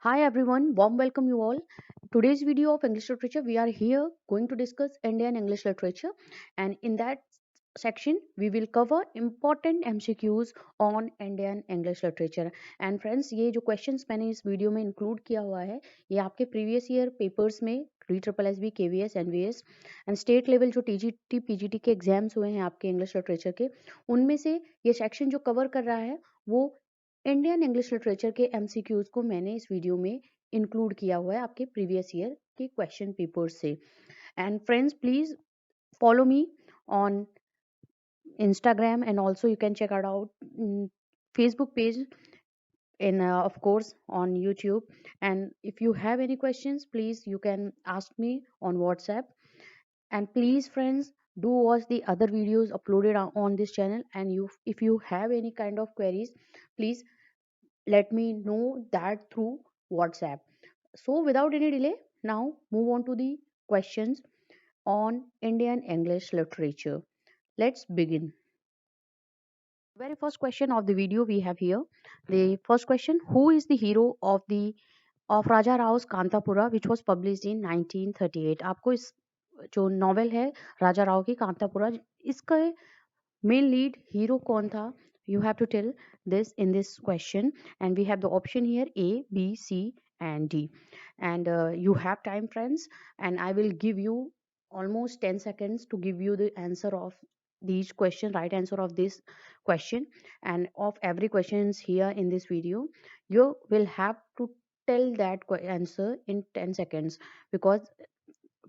Hi everyone, warm welcome you all. Today's video of English literature, we are here going to discuss Indian English literature, and in that section we will cover important MCQs on Indian English literature. And friends, ये जो questions मैंने इस वीडियो में include किया हुआ है, ये आपके प्रीवियस ईयर पेपर्स में REESSB, KVS, NVS and state level जो TGT PGT के एग्जाम्स हुए हैं आपके इंग्लिश लिटरेचर के, उनमें से ये सेक्शन जो कवर कर रहा है वो इंडियन इंग्लिश लिटरेचर के एमसीक्यूज को मैंने इस वीडियो में इंक्लूड किया हुआ है आपके प्रीवियस ईयर के क्वेश्चन पेपर से. And friends, please follow me on Instagram, and also you can check it out Facebook page, in of course on YouTube. And if you have any questions, please you can ask me on WhatsApp. And please friends, do watch the other videos uploaded on this channel, and you, if you have any kind of queries, please let me know that through WhatsApp. So, without any delay, now move on to the questions on Indian English literature. Let's begin. Very first question of the video we have here. The first question: who is the hero of Raja Rao's Kantapura, which was published in 1938? आपको इस जो novel है राजा राव की कांतापुरा, इसका main lead hero कौन था? You have to tell this in this question, and we have the option here A, B, C, and D. And you have time, friends, and I will give you almost 10 seconds to give you the answer of these question, right answer of this question, and of every questions here in this video. You will have to tell that answer in 10 seconds, because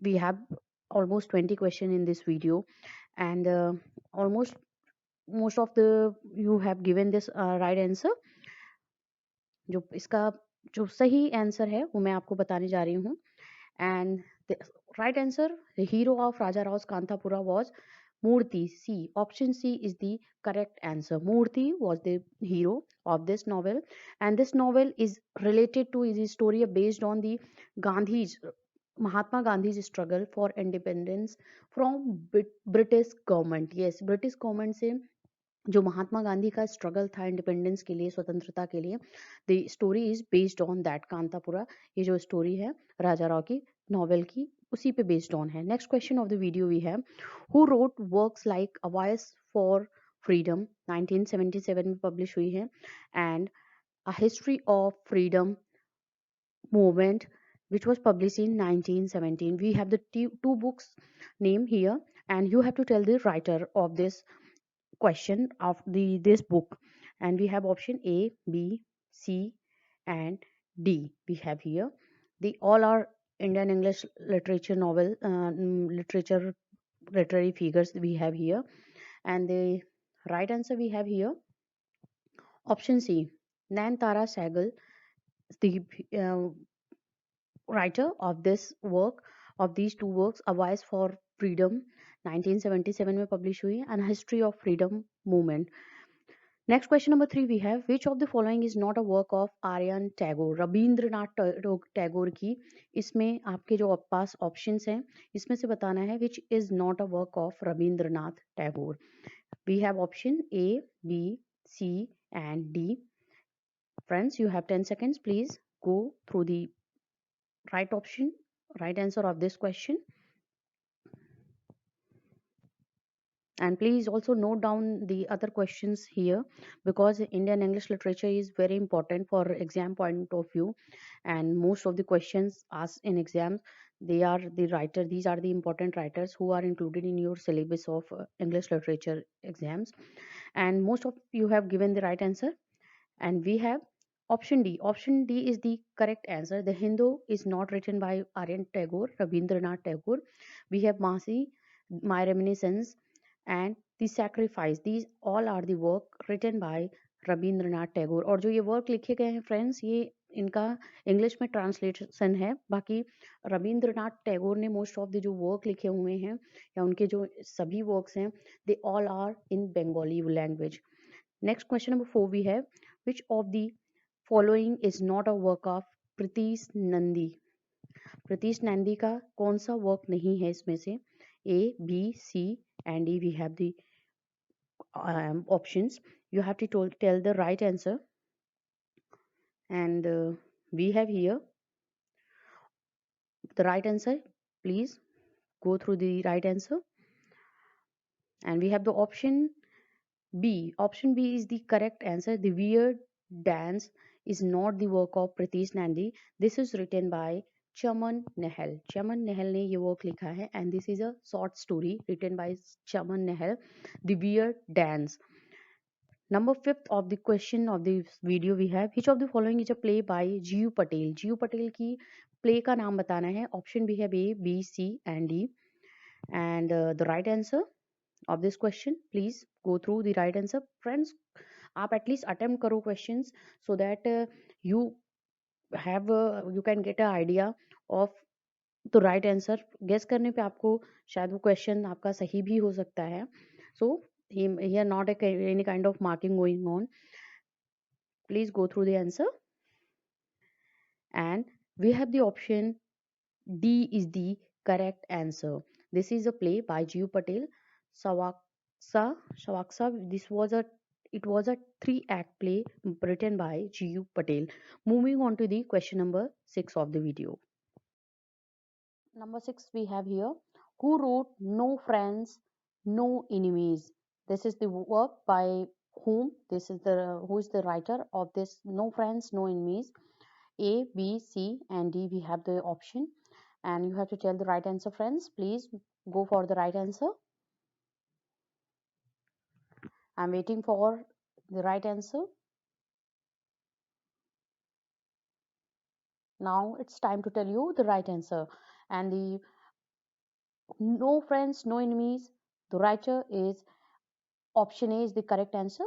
we have almost 20 question in this video, and almost most of the you have given this right answer. जो इसका जो सही answer है वो मैं आपको बताने जा रही हूँ. And right answer, the hero of Raja Rao Kanthapura was Murthy. C, option C is the correct answer. Murthy was the hero of this novel, and this novel is related to, is a story based on the Gandhi's, Mahatma Gandhi's struggle for independence from British government. Yes, British government से जो महात्मा गांधी का struggle था independence के लिए, स्वतंत्रता के लिए. The story is based on that Kanthapura. ये जो स्टोरी है राजा राव की नॉवेल की, उसी पे बेस्ड ऑन है. Next question of the video we have: who wrote works like a voice for freedom, 1977 में पब्लिश हुई है, and a history of freedom movement which was published in 1917. We have the two books name here, and you have to tell the writer of this question of this book. And we have option A, B, C, and D. We have here the all are Indian English literature novel, literature literary figures we have here. And the right answer we have here option C, Nayantara Sehgal, the uh, writer of this work, of these two works, A Voice for Freedom, 1977 में publish हुई, and History of Freedom Movement. Next question number 3 we have: which of the following is not a work of Aryan Tagore? Rabindranath Tagore की, इसमें आपके जो पास options हैं इसमें से बताना है which is not a work of Rabindranath Tagore. We have option A, B, C, and D. Friends, you have 10 seconds. Please go through the right option, right answer of this question. And please also note down the other questions here, because Indian English literature is very important for exam point of view, and most of the questions asked in exams, they are the writer, these are the important writers who are included in your syllabus of English literature exams. And most of you have given the right answer, and we have option D. Option D is the correct answer. The Hindu is not written by Aryan Tagore, Rabindranath Tagore. We have Masi, My Reminiscence, and The Sacrifice. These all are the work written by Rabindranath Tagore. और जो ये work लिखे गए हैं friends, ये इनका English में translation है. बाकी रविंद्रनाथ टैगोर ने मोस्ट ऑफ द जो वर्क लिखे हुए हैं, या उनके जो सभी वर्क्स हैं, they all are in Bengali language. Next question number 4 we have: which of the following is not a work of Pritish Nandy? Pritish Nandy का कौन सा वर्क नहीं है इसमें से? A, B, C, and D. We have the options. You have to tell the right answer. And We have here the right answer. Please go through the right answer. And we have the option B. Option B is the correct answer. The Weird Dance is not the work of Pritish Nandi. This is written by Chaman Nehal. Chaman Nehal ने ये work लिखा है and this is a short story written by Chaman Nehal. The Weird Dance. Number fifth of the question of the video we have, which of the following is a play by G.U. Patel? G.U. Patel की play का नाम बताना है. Option भी है A, B, C and D. And the right answer of this question, please go through the right answer. Friends, आप at least attempt करो questions so that you have you can get an idea of the right answer. Guess करने पे आपको शायद वो question आपका सही भी हो सकता है. So here not any kind of marking going on. Please go through the answer. And we have the option D is the correct answer. This is a play by G.U. Patel. Sawaksa. It was a three-act play written by G.U. Patel. Moving on to the question number 6 of the video. Number 6 we have here. Who wrote No Friends, No Enemies? This is the work by whom? This is the who is the writer of this No Friends, No Enemies? A, B, C, and D. We have the option, and you have to tell the right answer, friends. Please go for the right answer. I'm waiting for the right answer. Now it's time to tell you the right answer. And the No Friends, No Enemies, the writer is option A is the correct answer.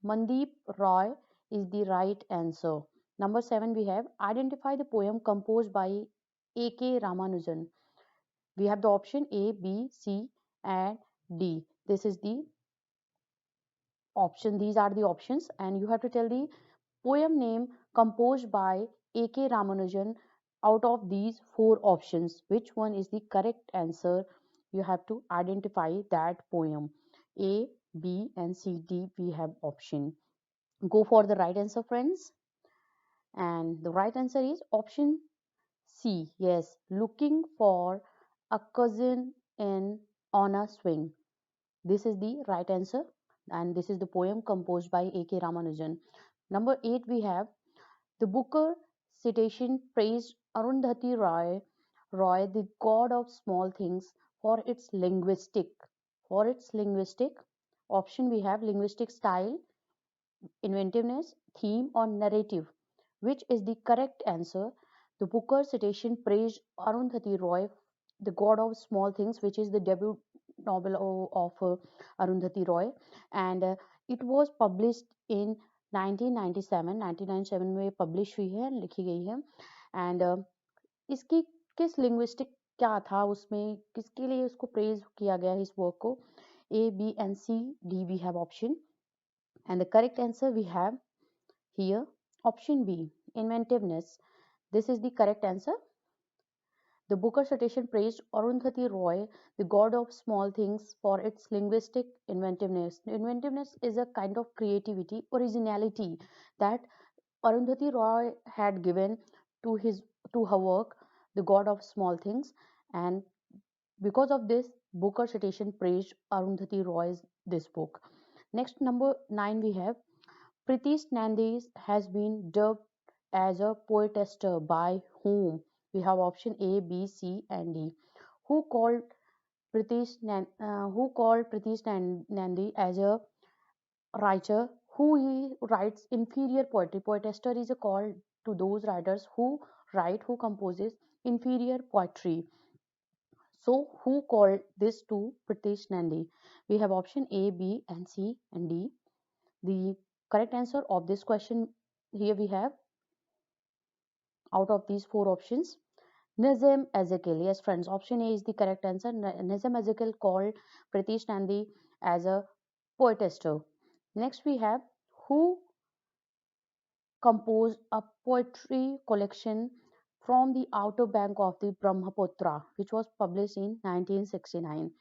Mandeep Roy is the right answer. Number 7 we have identify the poem composed by A.K. Ramanujan. We have the option A, B, C, and D. This is the option. These are the options, and you have to tell the poem name composed by A.K. Ramanujan out of these four options. Which one is the correct answer? You have to identify that poem. A, B, and C, D. We have option. Go for the right answer, friends. And the right answer is option C. Yes, looking for a cousin in on a swing. This is the right answer, and this is the poem composed by A.K. Ramanujan. Number 8 we have the Booker citation praised Arundhati Roy, the god of small things, for its linguistic option. We have linguistic style, inventiveness, theme, or narrative. Which is the correct answer? The Booker citation praised Arundhati Roy, the god of small things, which is the debut novel of Arundhati Roy, and it was published in 1997. 1997 में publish हुई है, लिखी गई है, and इसकी किस linguistic क्या था उसमें, किसके लिए उसको praise किया गया है इस work को? A, B, and C, D. We have option, and the correct answer we have here option B, inventiveness. This is the correct answer. The Booker citation praised Arundhati Roy, the god of small things, for its linguistic inventiveness. Inventiveness is a kind of creativity, originality that Arundhati Roy had given to his to her work, The God of Small Things, and because of this, Booker citation praised Arundhati Roy's this book. Next, number 9 we have Pritish Nandis has been dubbed as a poetaster by whom? We have option A, B, C, and D. Who called Pritish Nandi as a writer who he writes inferior poetry? Poetaster is a call to those writers who composes inferior poetry. So who called this to Pritish Nandi? We have option A, B, and C, and D. The correct answer of this question here we have out of these four options Nazim Ezekiel. Yes, friends, option A is the correct answer. Nazim Ezekiel called Pritish Nandi as a poetaster. Next, we have who composed a poetry collection from the outer bank of the Brahmaputra, which was published in 1969.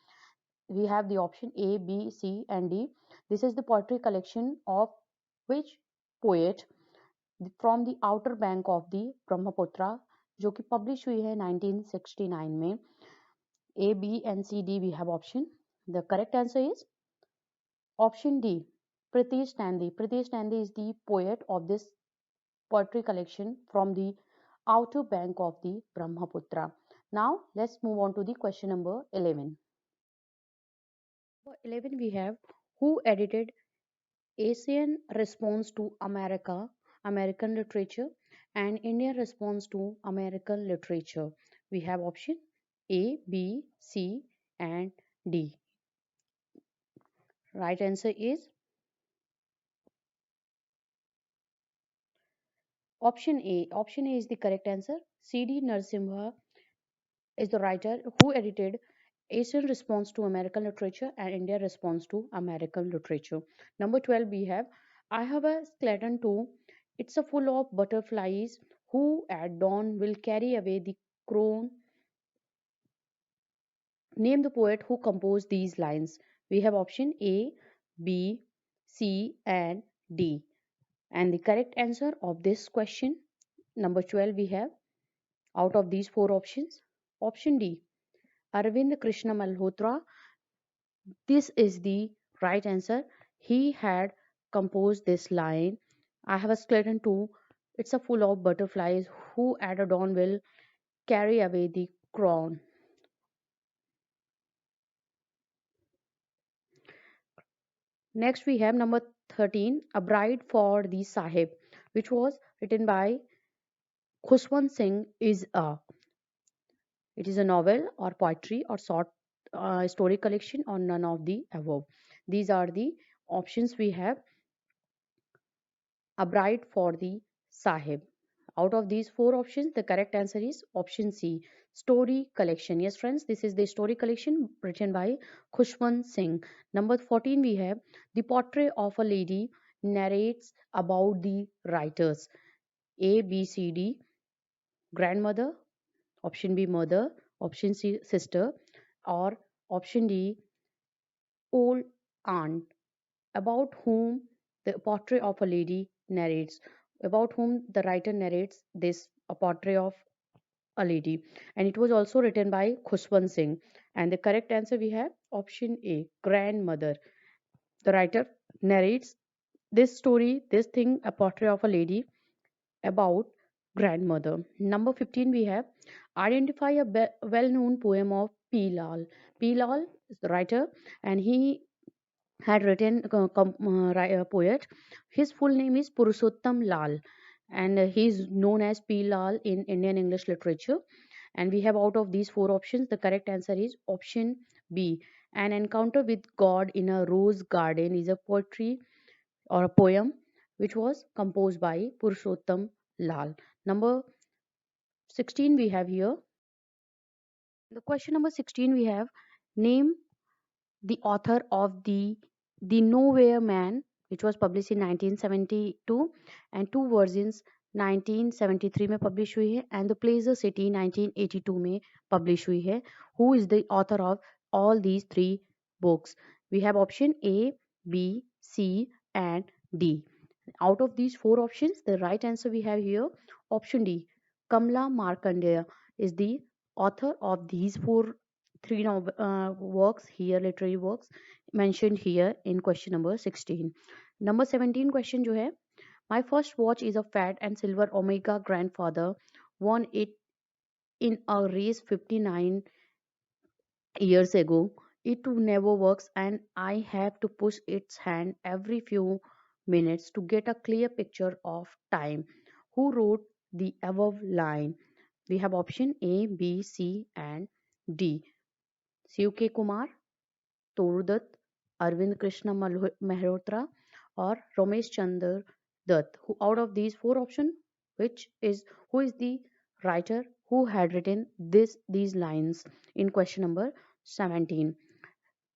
We have the option A, B, C, and D. This is the poetry collection of which poet? From the outer bank of the Brahmaputra, जो कि publish हुई है 1969 में. A, B, and C, D. We have option. The correct answer is option D. Pritesh Nandi. Pritesh Nandi is the poet of this poetry collection from the outer bank of the Brahmaputra. Now let's move on to the question number 11. For 11 we have who edited Asian response to American literature and Indian response to American literature. We have option A, B, C and D. Right answer is option A. Option A is the correct answer. C.D. Narasimha is the writer who edited Asian response to American literature and India response to American literature. Number 12 we have I have a skeleton too. It's a full of butterflies who at dawn will carry away the crown. Name the poet who composed these lines. We have option A, B, C and D. And the correct answer of this question number 12 we have out of these four options. Option D, Arvind Krishna Malhotra. This is the right answer. He had composed this line. I have a skeleton too. It's a full of butterflies who at a dawn will carry away the crown. Next we have number 13, A Bride for the Sahib, which was written by Khushwant Singh is a. It is a novel or poetry or short story collection or none of the above. These are the options we have. A Bride for the Sahib. Out of these four options, the correct answer is option C, story collection. Yes, friends, this is the story collection written by Khushwant Singh. Number 14, we have The Portrait of a Lady narrates about the writers. A, B, C, D, grandmother, option B, mother, option C, sister, or option D, old aunt, about whom the portrait of a lady narrates, about whom the writer narrates this a portrait of a lady, and it was also written by Khushwant Singh. And the correct answer we have option A, grandmother. The writer narrates this story, this thing, a portrait of a lady about grandmother. Number 15 we have identify a well-known poem of P. Lal. P. Lal is the writer and he had written a poet. His full name is Purushottam Lal, and he is known as P. Lal in Indian English literature. And we have out of these four options, the correct answer is option B. An Encounter with God in a Rose Garden is a poetry or a poem which was composed by Purushottam Lal. Number 16 we have here. The question number 16 we have name the author of the Nowhere Man, which was published in 1972, and two versions 1973 में publish हुई है and The Pleasure City 1982 में publish हुई है. Who is the author of all these three books? We have option A, B, C and D. Out of these four options, the right answer we have here option D. Kamla Markandeya is the author of these four three works here, literary works mentioned here in question number 16. Number 17 question जो है, my first watch is a fat and silver Omega grandfather won it in a race 59 years ago. It too never works and I have to push its hand every few minutes to get a clear picture of time. Who wrote the above line? We have option A, B, C and D. Shiv के Kumar, तोरुदत्त, Arvind Krishna Mehrotra, or Ramesh Chandra Dutt. Who out of these four options, which is who is the writer who had written these lines in question number 17?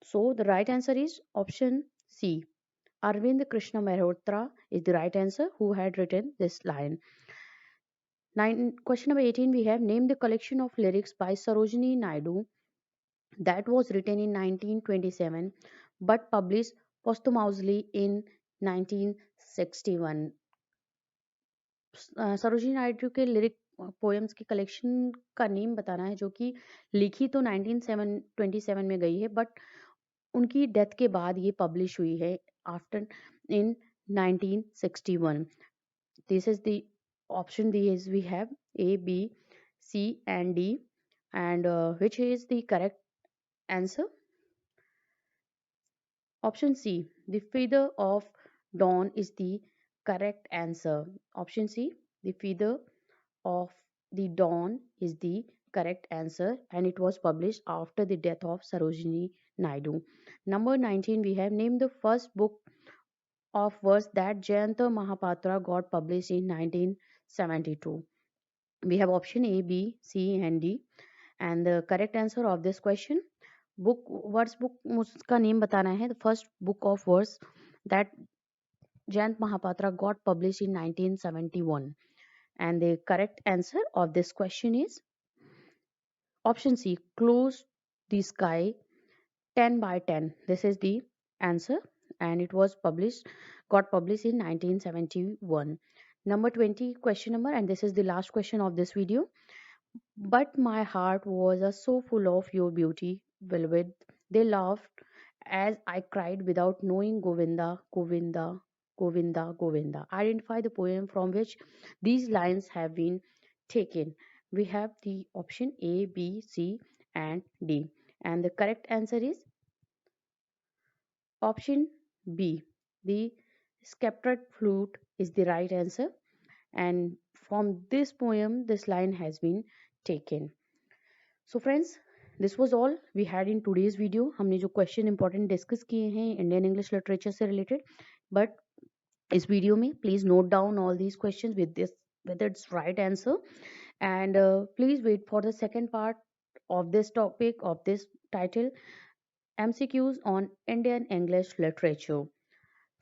So the right answer is option C. Arvind Krishna Mehrotra is the right answer who had written this line. Question number 18 we have named the collection of lyrics by Sarojini Naidu that was written in 1927 but published posthumously in 1961. Sarojini Naidu के lyric poems की collection का name बताना है, जो कि लिखी तो 1927 में गई है, बट उनकी डेथ के बाद ये पब्लिश हुई है after in 1961. This is the option D is we have A, B, C and D, and which is the correct answer? Option C, the feather of dawn is the correct answer. Option C, the feather of the dawn is the correct answer, and it was published after the death of Sarojini Naidu. Number 19, we have named the first book of verse that Jayanta Mahapatra got published in 1972. We have option A, B, C, and D. And the correct answer of this question, book words book उसका name बताना है. The first book of verse that Jayant Mahapatra got published in 1971. And the correct answer of this question is option C, Close the Sky 10 by 10. This is the answer, and it was got published in 1971. Number 20 question number, and this is the last question of this video. But my heart was so full of your beauty, beloved. They laughed as I cried without knowing Govinda, Govinda, Govinda, Govinda. Identify the poem from which these lines have been taken. We have the option A, B, C, and D. And the correct answer is option B. The sceptred flute is the right answer. And from this poem, this line has been taken. So friends, this was all we had in today's video. हमने जो question important discuss किए हैं Indian English literature से related, but इस वीडियो में please note down all these questions with its right answer, and please wait for the second part of this topic, of this title, MCQs on Indian English literature.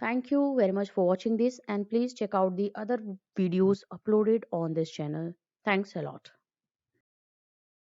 Thank you very much for watching this, and please check out the other videos uploaded on this channel. Thanks a lot.